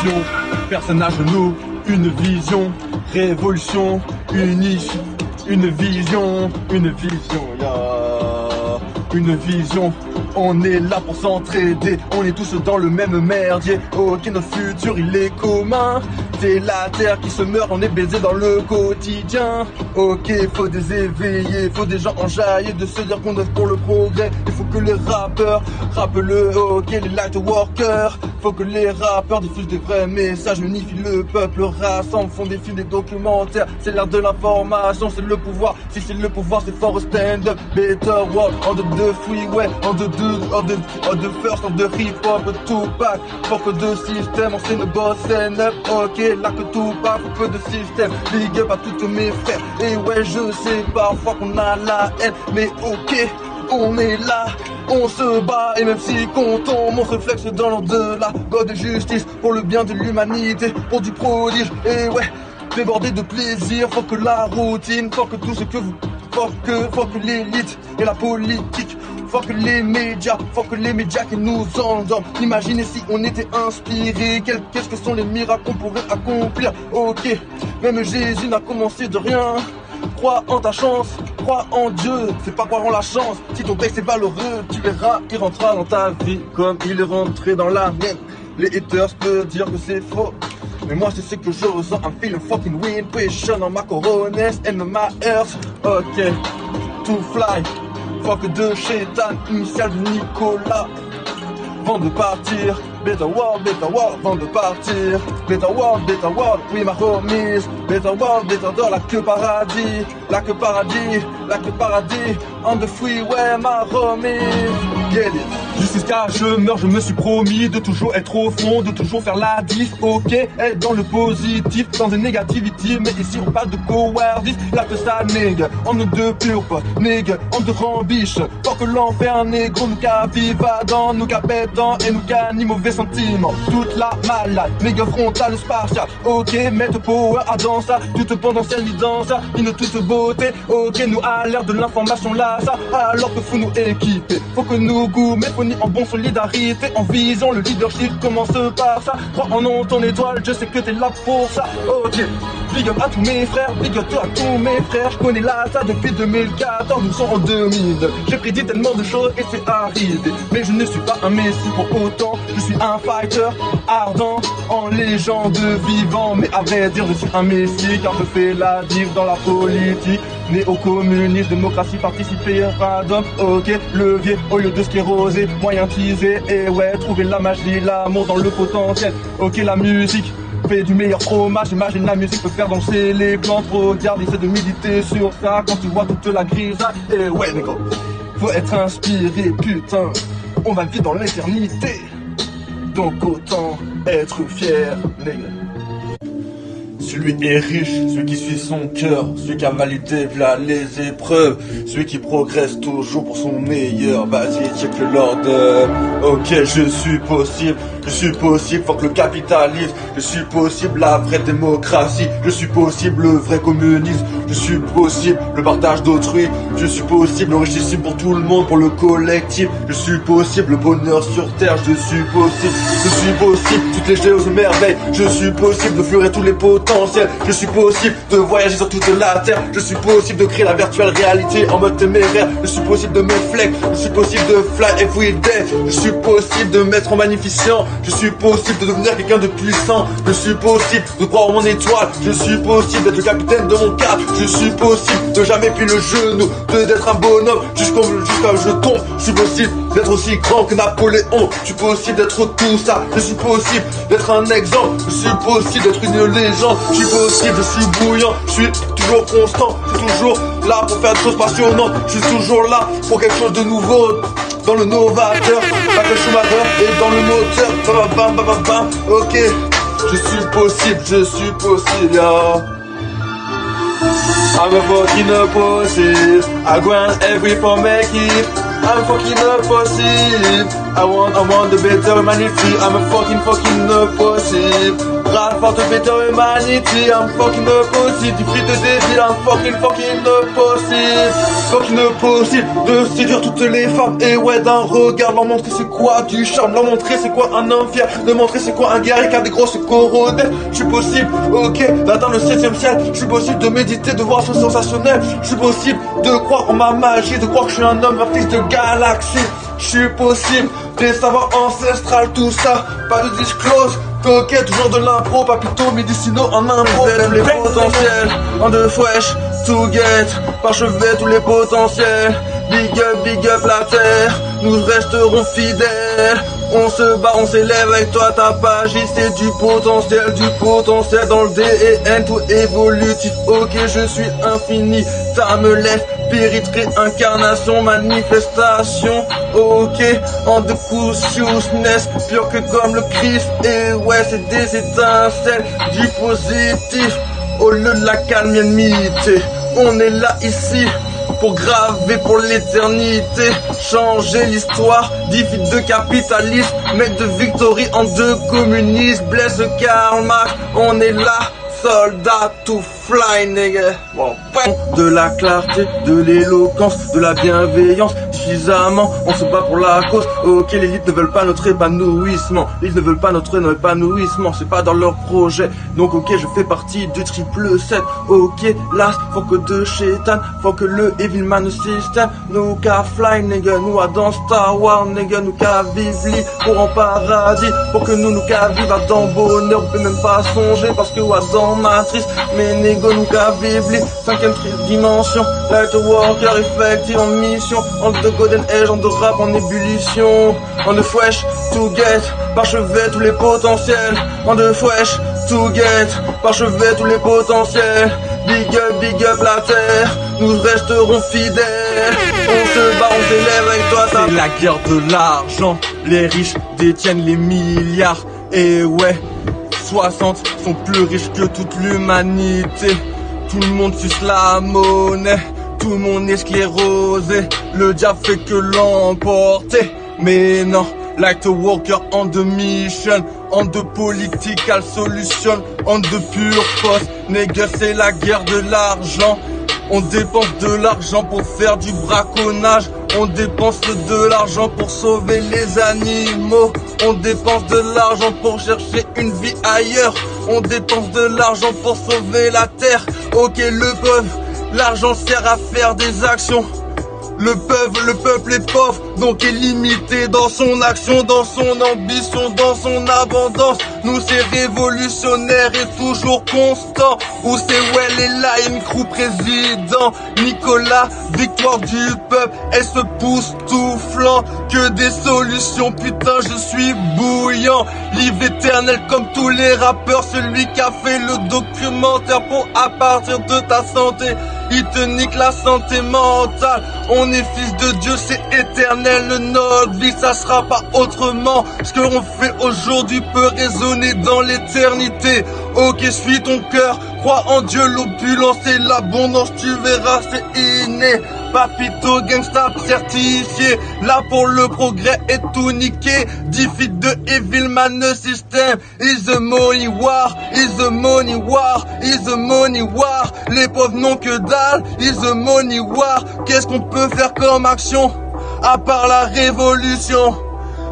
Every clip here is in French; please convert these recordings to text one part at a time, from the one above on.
vision, personnage de nous, une vision, révolution, unique, une vision, une vision. On est là pour s'entraider, on est tous dans le même merdier. Ok, notre futur il est commun. C'est la terre qui se meurt, on est baisé dans le quotidien. Ok, faut des éveillés, faut des gens enjaillés de se dire qu'on œuvre pour le progrès. Il faut que les rappeurs rappent le ok, les light workers. Faut que les rappeurs diffusent des vrais messages, unifient le peuple, rassemblent, font des films, des documentaires. C'est l'ère de l'information, c'est le pouvoir. Si c'est le pouvoir, c'est fort stand up. Better world, en de freeway, en de first, en de hip hop, Tupac. Faut que de système, on sait le boss and up. Ok, là que Tupac, faut que de système. Big up à tous mes frères. Et ouais, je sais parfois qu'on a la haine, mais ok, on est là. On se bat et même si qu'on tombe, on se flexe dans l'au-delà. God de justice pour le bien de l'humanité, pour du prodige. Et ouais, débordé de plaisir, faut que la routine, faut que tout ce que vous, faut que l'élite et la politique, faut que les médias qui nous endorment. Imaginez si on était inspiré, qu'est-ce que sont les miracles qu'on pourrait accomplir. Ok, même Jésus n'a commencé de rien. Crois en ta chance, crois en Dieu, c'est pas croire en la chance. Si ton texte est valeureux, tu verras, il rentrera dans ta vie comme il est rentré dans la mienne. Les haters peuvent dire que c'est faux, mais moi c'est ce que je ressens. I'm feeling fucking vibration on my coronets and my earth. Ok, to fly, fuck de Chétan, initial de Nicolas. Avant de partir, better world, avant de partir. Better world, oui ma homies. Better world, la que paradis. La que paradis, on the freeway ma homies. Get it. Jusqu'à je meurs, je me suis promis de toujours être au fond, de toujours faire la diff. Ok, être dans le positif, dans une négativité. Mais ici on parle de cowardice, là que ça nègre. On est de purpe, nègre, on de rambiche. Tant que l'enfer négro nous cavive dans, nous capétant et nous gagne mauvais sentiments. Toute la malade, méga frontale spatiale. Ok, mettre power à dans ça, toute potentiel dans ça, une toute beauté. Ok, nous à l'ère de l'information là, ça, alors que faut nous équiper. Faut que nous goûter, faut ni en bon solidarité, en vision, le leadership commence par ça. Crois en non ton étoile, je sais que t'es là pour ça. Ok, big up à tous mes frères, big up à tous mes frères. Je connais là ça depuis 2014, nous sommes en 2000. J'ai prédit tellement de choses et c'est arrivé. Mais je ne suis pas un messie pour autant. Je suis un fighter ardent, en légende vivant. Mais à vrai dire, je suis un messie car je fais la diff dans la politique. Néo-communiste, démocratie, participer, random. Ok, levier au lieu de scléroser, moyen teasé. Et ouais, trouver la magie, l'amour dans le potentiel. Ok, la musique fait du meilleur fromage. Imagine la musique peut faire danser les plantes. Regarde, essaie de méditer sur ça quand tu vois toute la grisaille. Et ouais, les gars, faut être inspiré, putain. On va vivre dans l'éternité, donc autant être fier, les gars. Celui est riche, celui qui suit son cœur, celui qui a validé v'là les épreuves, celui qui progresse toujours pour son meilleur. Vas-y, check l'ordre. Ok, je suis possible, fuck le capitalisme. Je suis possible, la vraie démocratie. Je suis possible, le vrai communisme. Je suis possible, le partage d'autrui. Je suis possible, le richissime pour tout le monde, pour le collectif. Je suis possible, le bonheur sur terre. Je suis possible, toutes les géos et merveilles. Je suis possible de fleurir tous les potentiels. Je suis possible de voyager sur toute la terre. Je suis possible de créer la virtuelle réalité en mode téméraire. Je suis possible de me flex. Je suis possible de fly everyday. Je suis possible de mettre en magnificent. Je suis possible de devenir quelqu'un de puissant. Je suis possible de croire en mon étoile. Je suis possible d'être le capitaine de mon cap. Je suis possible de jamais plier le genou, d'être un bonhomme jusqu'à je tombe. Je suis possible d'être aussi grand que Napoléon. Je suis possible d'être tout ça. Je suis possible d'être un exemple. Je suis possible d'être une légende. Je suis possible, je suis bouillant. Je suis toujours constant. Je suis toujours là pour faire des choses passionnantes. Je suis toujours là pour quelque chose de nouveau. Dans le novateur, Michael Schumacher et dans le moteur. Bam bam bam bam. Ok, je suis possible, yeah. I'm a fucking possible. I grind every for make it. I'm fucking possible. I want the better humanity. I'm a fucking possible. Rap for the better humanity. I'm fucking opposite. Du frites de débile, I'm fucking opposite. Fucking opposite. De séduire toutes les femmes. Et ouais, d'un regard, leur montrer c'est quoi du charme. Leur montrer c'est quoi un homme fier. De montrer c'est quoi un guerrier qui a des grosses coronets. Je suis possible, ok, d'atteindre le 7ème ciel. Je suis possible de méditer, de voir ce sensationnel. Je suis possible de croire en ma magie. De croire que je suis un homme, un fils de galaxie. Je suis possible, des savoirs ancestrales, tout ça, pas de disclose. Ok, toujours de l'impro, papito, médicinaux en impro. Les potentiels, en deux fresh, to get, parchevet tous les potentiels. Big up la terre, nous resterons fidèles. On se bat, on s'élève avec toi, ta page, c'est du potentiel dans le D et N, tout évolutif. Ok, je suis infini, ça me lève, spirit, réincarnation, manifestation. Ok, en deux coups, shoesness, pur que comme le Christ. Et ouais, c'est des étincelles, du positif, au lieu de la calmianité. On est là ici pour graver pour l'éternité, changer l'histoire, diffide de capitalisme, mec de victory en deux communistes, blesse Karl Marx, on est là, soldat to fly, nigga. Bon. De la clarté, de l'éloquence, de la bienveillance, suffisamment, on se bat pour la cause. Ok, l'élite ne veulent pas notre épanouissement, ils ne veulent pas notre épanouissement, c'est pas dans leur projet. Donc ok, je fais partie du 777. Ok, là, faut que de chétan, faut que le Evilman système, nous qu'à fly, nigga, nous à dans Star Wars, nigga, nous qu'à vivre pour en paradis, pour que nous qu'à vivre dans bonheur, on peut même pas songer, parce que ouais, dans matrice, mais négo, nous qu'à vivre 5ème dimension, light worker, effective en mission, en de golden age, en de rap en ébullition, en de fresh, to get, parchevet tous les potentiels, en de fresh, to get, parchevet tous les potentiels, big up la terre, nous resterons fidèles, on se bat, on s'élève avec toi, ça. C'est la guerre de l'argent, les riches détiennent les milliards, et ouais, 60 sont plus riches que toute l'humanité. Tout le monde suce la monnaie, tout le monde est sclérosé, le diable fait que l'emporter. Mais non, like the worker on the mission, on the political solution, on the pure post. Nigga, c'est la guerre de l'argent. On dépense de l'argent pour faire du braconnage. On dépense de l'argent pour sauver les animaux. On dépense de l'argent pour chercher une vie ailleurs. On dépense de l'argent pour sauver la terre. Ok, le peuple, l'argent sert à faire des actions. Le peuple est pauvre, donc est limité dans son action, dans son ambition, dans son abondance. Nous c'est révolutionnaire et toujours constant. Où c'est Well et Line Crew président Nicolas, victoire du peuple, elle se pousse tout flanc. Que des solutions, putain je suis bouillant. Live éternel comme tous les rappeurs, celui qui a fait le documentaire pour à partir de ta santé. Il te nique la santé mentale. On est fils de Dieu, c'est éternel. Notre vie, ça sera pas autrement. Ce que l'on fait aujourd'hui peut résonner dans l'éternité. Ok, suis ton cœur, crois en Dieu, l'opulence et l'abondance, tu verras, c'est inné. Papito gangsta certifié, là pour le progrès et tout niqué. Defeat de Evilman system. Is the money war, is the money war, is the money war. Les pauvres n'ont que dalle, is the money war. Qu'est-ce qu'on peut faire comme action à part la révolution?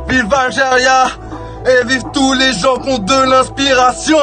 Vive Algérie et vive tous les gens qui ont de l'inspiration.